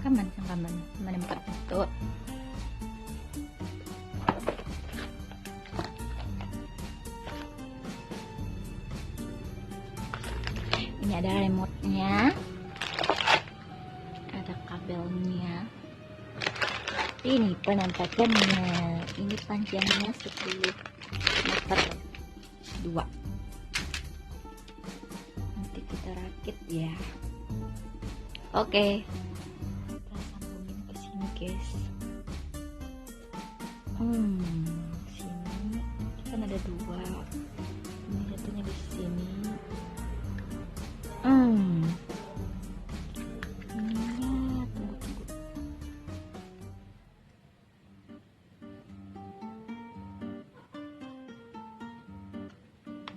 Sangkaman menempat itu. Ini ada remote-nya, ada kabelnya, ini penampakannya, ini panjangnya 10 meter 2. Nanti kita rakit ya. Oke, kita sambungin ke sini guys. Sini kan ada 2, ini satunya di sini. Tunggu.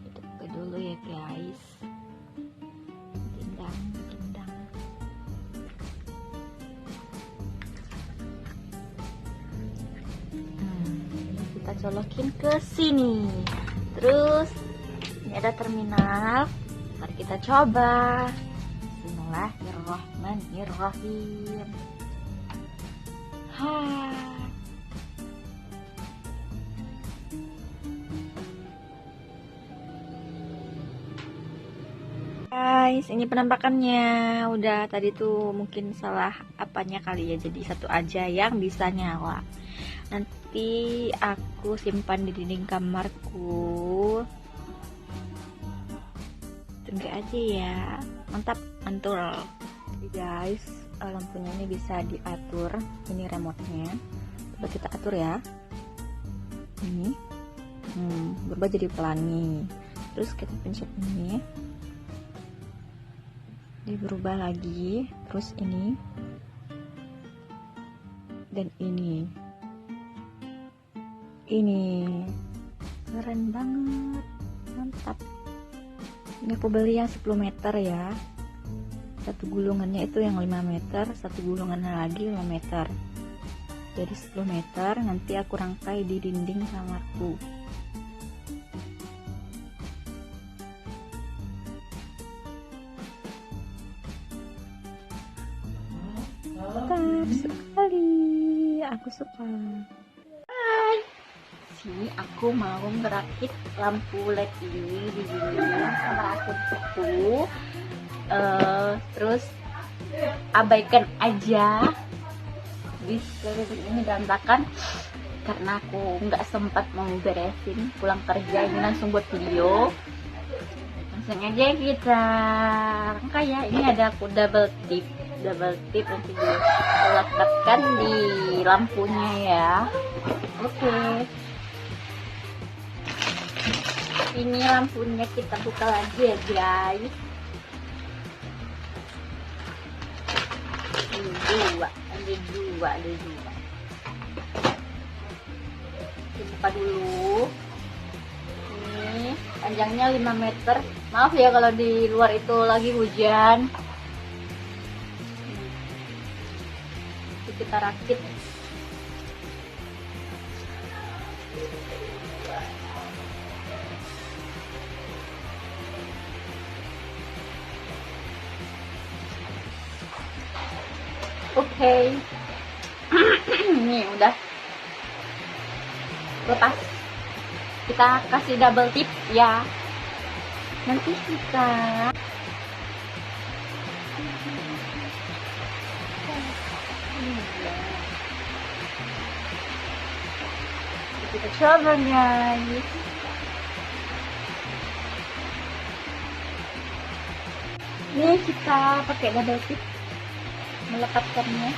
Kita buka dulu ya guys. Gendang. Ini kita colokin ke sini. Terus ini ada terminal. Mari kita coba. Bismillahirrahmanirrahim. Guys, ini penampakannya. Udah tadi tuh mungkin salah apanya kali ya, jadi satu aja yang bisa nyala. Nanti aku simpan di dinding kamarku. Tunggu aja ya. Mantap, mantul. Jadi guys, lampunya ini bisa diatur. Ini remote-nya. Coba kita atur ya. Ini berubah jadi pelangi. Terus kita pencet ini berubah lagi. Terus ini dan ini keren banget, mantap. Ini aku beli yang 10 meter ya. Satu gulungannya itu yang 5 meter, satu gulungannya lagi 5 meter. Jadi 10 meter, nanti aku rangkai di dinding kamarku. Mantap sekali, aku suka. Sini aku mau merakit lampu LED ini di dinding kamar aku. Terus abaikan aja ini berantakan karena aku nggak sempat mau beresin, pulang kerja ini langsung buat video. Langsung aja kita rangkai ya. Ini ada aku double tip nanti dilekatkan di lampunya ya. Oke. Ini lampunya kita buka lagi ya guys. Ada dua. Kita buka dulu. Ini panjangnya 5 meter. Maaf ya kalau di luar itu lagi hujan. Kita rakit. Oke. Ini udah lepas. Kita kasih double tip ya. Nanti kita coba guys. Ini kita pakai double tip melekatkannya.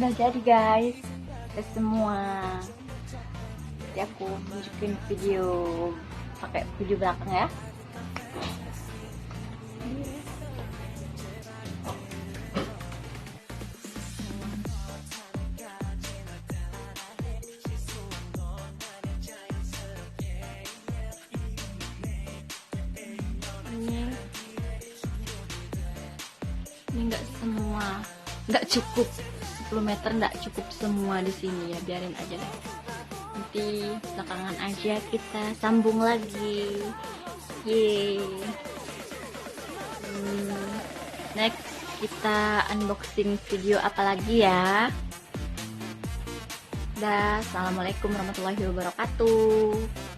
udah jadi guys, udah semua. Jadi aku tunjukin video pakai video belakang ya. Ini nggak semua, nggak cukup 10 meter, nggak cukup semua di sini ya, biarin aja deh. Nanti belakangan aja kita sambung lagi. Yeay. Next kita unboxing video apa lagi ya. Dah, assalamualaikum warahmatullahi wabarakatuh.